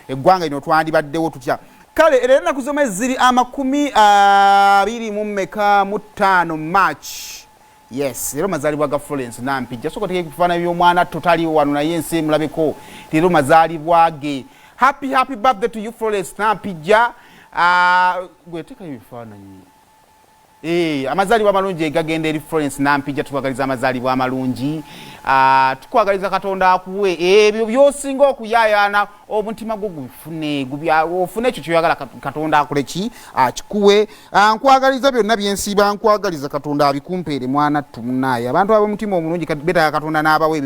eggwanga lino twandibaddewo tutya kale era ennaku zomwe ziri 25 March. Yes, lero mazalibwa ga Florence Nampijja soko teke kufana by'omwana totali wano naye ensi mulabeko lero mazalibwa ge. Happy birthday to you Florence Nampijja. Gwe teka ebifaananyi. Amazalibwa amalungi gagenda eri Florence Nampijja tukwagaliza amazalibwa amalungi. Tukwagaliza Katonda akuwe ebyo byosinga okuyayaana omutima gwo gufune ofune ekyo kyoyagala Katonda akuleki akikuwe. Nkwagaliza byonna byensiba nkwagaliza Katonda abikumpeere mwana tumunaye abantu ab'omutima omulungi beta Katonda n'abawe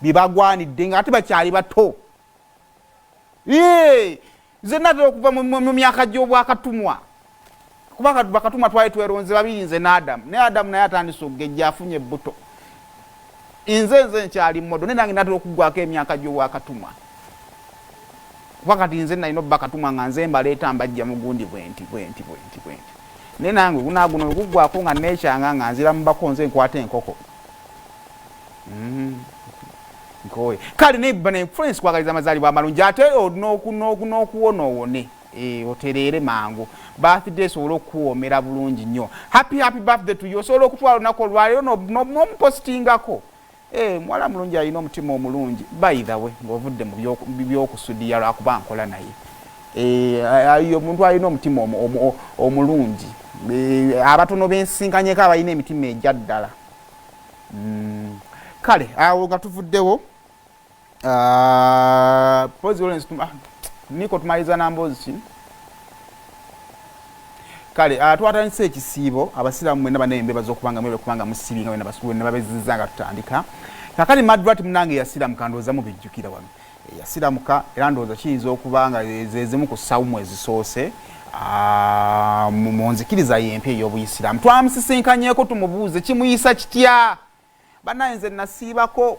bibagwanidde nga ate bakyali bato. Nze natera okuva mu myaka gy'obwakatumwa kuba bakatumwa twali tweronze babiri nze n'Adamu naye atandise okugejja afunye ebbuto. Nze nkyali mmodo naye nange natera okuggwako emyaka gy'obwakatumwa kuba kati nze nalina obba katumwa nga nze mbaleeta mbajja mugundi bwenti naye nange guno okuggwako nga neekyanga nga nzira mu bako nze nkwata enkoko. Nkowe kale nebba Florence kwagaliza amazaalibwa amalungi ate n'okuwona owone otereere mangu birthday sobola okuwoomera bulungi nnyo. Happy birthday to you. Osobola okutwala olunaku olwaleero n'omupostingako. Mwala mulungi alina omutima omulungi by the way ng'ovudde mu by'okusudiya lwakuba nkola naye. Omuntu alina omutima omulungi. Abatono bensinkanyeko abalina emitima egya ddala. Kale awo nga tuvuddewo niko tumaliza nambozi kino. Kale twatandise ekisiibo abasiraamu mwena banayembe bazokubanga mwele kubanga musibinga wena basuwe ne babezizanga tutandika. Kakali Madrat munange yasiramu kandoza mu bijjukira wano. Yasiramuka era ndoza kiyinza okubanga zezemu ku sawumu ezisoose. Munzikiriza yempe ey'obuyisiraamu. Twamusisinkanyeko tumubuuze kimuyisa kitya. Banayenze nasiibako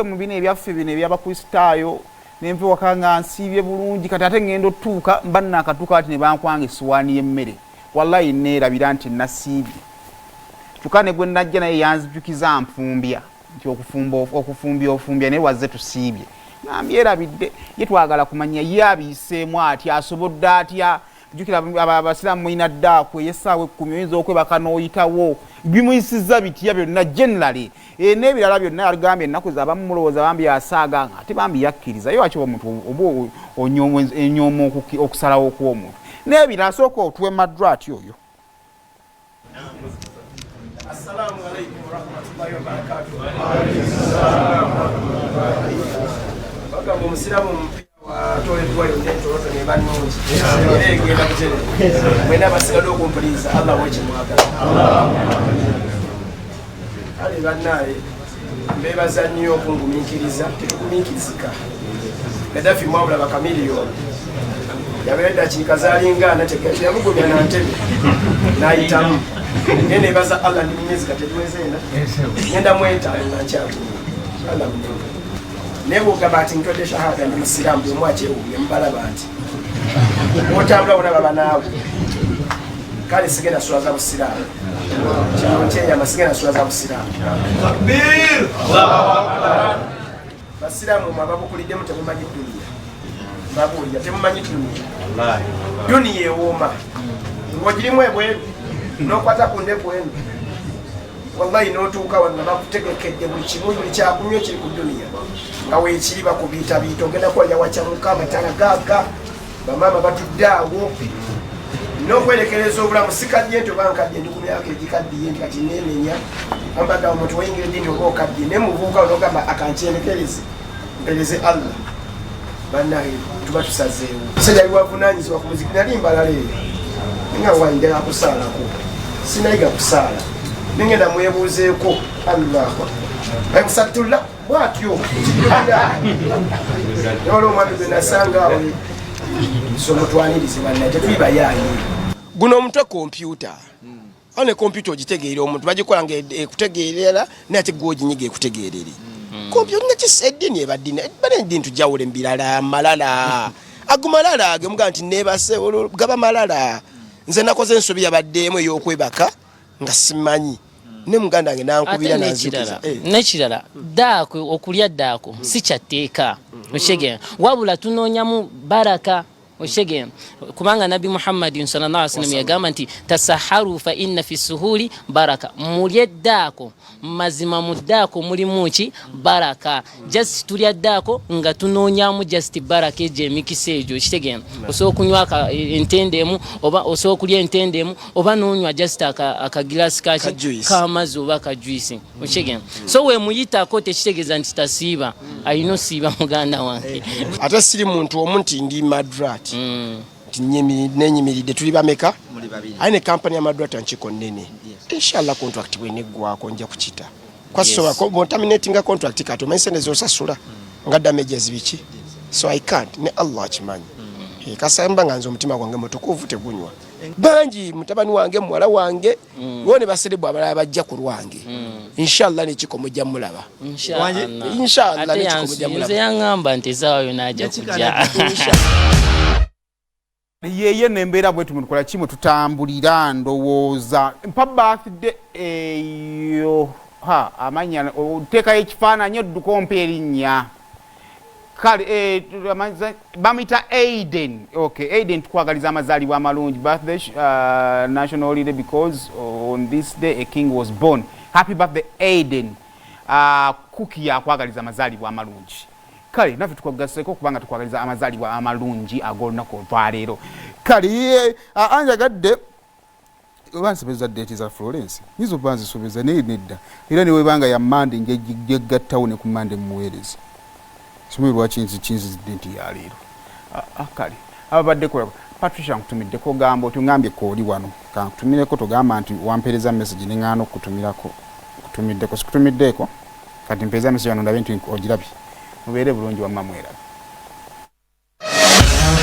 mu bino ebyaffe bino ebyabakristaayo nempe wakanga nsiibye bulungi kati ate ngendo tuuka mbanna akatuuka ati ne bankwanga essuwaani y'emmere wallahi neerabira nti nasiibye tukane gwe najja naye yanzijukiza nfumbya nti okufumbya naye wazze tusiibye nambyerabidde ye twagala kumanya ye abiyiseemu atya asobodde atya jukira abasiraamu mulina ddaku ey'essaawa 10 oyinza okwebaka n'oyitawo bimuyisizza bitya byonna generally n'ebirala byonna yagambye ennaku z'abamu mulowooza bambi asaaga ate bambi yakkiriza ye wakiba omuntu oba onyooma okusalawo kw'omuntu n'ebirala sooka otuwe Madrat oyo. Assalamu alaikum warahmatullahi wabarakatuh. Bagamba omusiraamu watoleddwa yonna entoloto ne bannungi era egenda butere mwena basigadde okumpuliriza Allah wekimwagala. Kale bannaaye mbeebaza nnyo okungumiikiriza tetugumiikirizika. Gaddafi mwabula bakamiliyoni yabeera eddakiika zaalinga teyamugumya na ntebe n'ayitamu naye neebaza Allah ndi munyezi katetuwezeena ngenda mwetaano nga nkyagumya Allah munene naye bwogamba ati ntwadde shahada ndi musiraamu bwemu akyewuubye mubalaba nti otambula wona baba naawe kale sigenda sulaza busiraamu kino kyeyama sigenda sulaza busiraamu. Basiraamu mwe ababukuliddemu temumanyi duniya babuulya temumanyi duniya duniya ewooma ng'ogirimu ebweru n'okwata ku ndeku eno wallahi n'otuuka wano nga bakutegekedde buli kimu buli kyakunywa kiri ku duniya nga weekiri bakubiitabiita ogenda kwalya wakyamuka amatala gaaga bamaama batudde awo n'okwerekereza obulamu sikadye nti oba nkadye ndi ku myaka egikaddiye nti kati neenenya ambaga omuntu wayingira eddiini oba okadye naye muvubuka onogamba akankyenekereze mpereze Allah bannaye tuba tusazeewo musajja biwavunaanyizibwa ku muziki nali mbalala eyo nga wandera kusaalako sinayiga kusaala nengenda mwebuuzeeko Allah ekusatula bwatyo newala omwami gwe nasanga awe somutwanirize bannaye tetulibayaayi guno omutwe kompyuta awo ne kompyuta ogitegeera omuntu bagikola nga ekutegeerera naye ate gwoginyiga ekutegeerere kompyuta nga eddiini ebaddini bane eddiini tujawule mbirala malala agumalala agemuga nti neebase gaba malala nze nakoze ensobi yabaddeemu ey'okwebaka nga simanyi ne muganda wange nankubira nanzikiza nekirala ddaku okulya ddaku si kyateeka oshege wabula tunoonyamu baraka oshege kubanga nabi Muhammadin sallallahu alaihi wasallam yagamba nti tasaharu fa inna fi suhuri baraka mulye ddaku mazima mu ddaku mulimu ki baraka just tulya ddaku nga tunoonyamu just baraka eje mikisejo kitegeera osobola kunywa entendemu oba osobola kulya entendemu oba noonywa just aka glass k'amazzi oba ka juice okitegeera so we muyitako tekitegeeza nti tasiiba ayina osiiba muganda wange ate siri muntu omuntu ndi Madrat nenyimiridde tuli bameka aine kampani ya Madrat nchiko nene inshallah contract bweneggwako nja kukita kwasobola ko terminating contract kato maisendeze osasula nga damages biki so I can't ne Allah akimanyi kasamba nganzo omutima gwange mutukuvu tegunywa banji mutabani wange mwala wange wone baserebu abalala bajja ku lwange inshallah ne kiko mujja mulaba inshallah ne kiko mujja mulaba nze yangamba nti zaayo najja kujja yeye nembeera bwetu mukola kimu tutambulira ndowooza mpa birthday eyo amanya oteekayo ekifaananyi odduka ompa erinnya kale bamita Aiden. Okay, Aiden tukwagaliza amazaalibwa amalungi birthday national holiday because on this day a king was born. Happy birthday Aiden. Cookie yakwagaliza amazaalibwa amalungi. Kale naffe tukwagaseko kubanga tukwagaliza amazaalibwa amalungi ag'olunaku olwaleero. Kale anjagadde bansebeza date za Florence. Hizo banzisubiriza nedda. Era niwe banga ya Monday ngegattawo ne ku Monday muweereza. Simwe lwachinzi denti ya leero. Kale abadde kola Patricia nkutumiddeko gamba otungambye ko oli wano kankutumireko togamba nti wampereza message ne ngano kutumirako kutumiddeko sikutumiddeko kati mpeza message wano ndabe nti ogirabye mubeere bulungi wa mamwera.